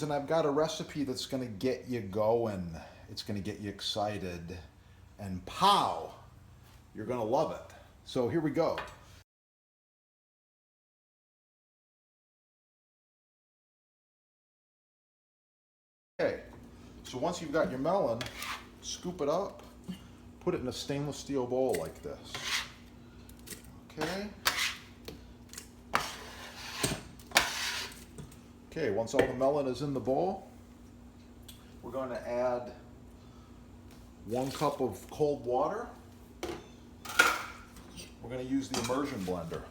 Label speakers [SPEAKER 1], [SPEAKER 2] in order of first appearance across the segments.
[SPEAKER 1] And I've got a recipe that's going to get you going. It's going to get you excited. And pow, you're going to love it. So here we go. Okay, so once you've got your melon, scoop it up, put it in a stainless steel bowl like this. Okay. Okay, once all the melon is in the bowl, we're going to add 1 cup of cold water. We're going to use the immersion blender.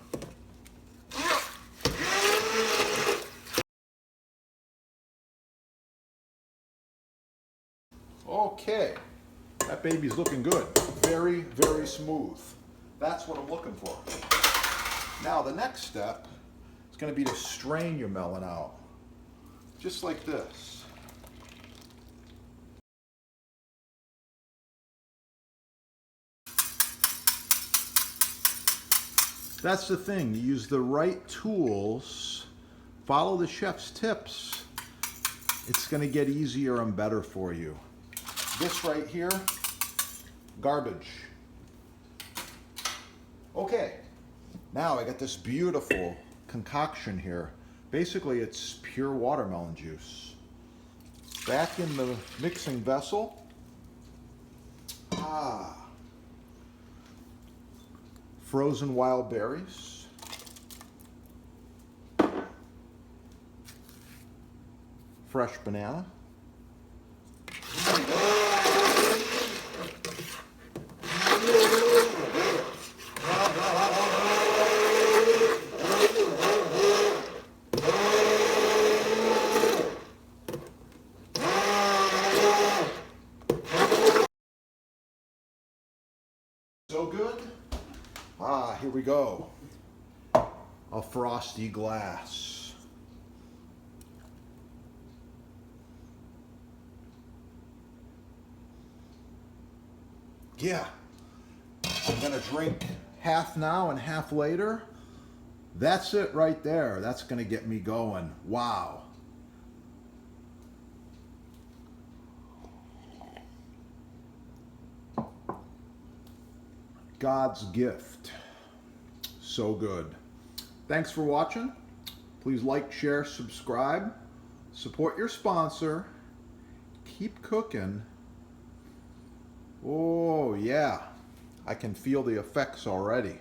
[SPEAKER 1] Okay, that baby's looking good. Very, very smooth. That's what I'm looking for. Now the next step is going to be to strain your melon out. Just like this. That's the thing, you use the right tools, follow the chef's tips, it's going to get easier and better for you. This right here, garbage. Okay, now I got this beautiful concoction here. Basically, it's pure watermelon juice. Back in the mixing vessel. Frozen wild berries. Fresh banana. So good. Here we go. A frosty glass. Yeah. I'm gonna drink half now and half later. That's it right there. That's gonna get me going. Wow. God's gift. So good. Thanks for watching. Please like, share, subscribe. Support your sponsor. Keep cooking. Oh yeah, I can feel the effects already.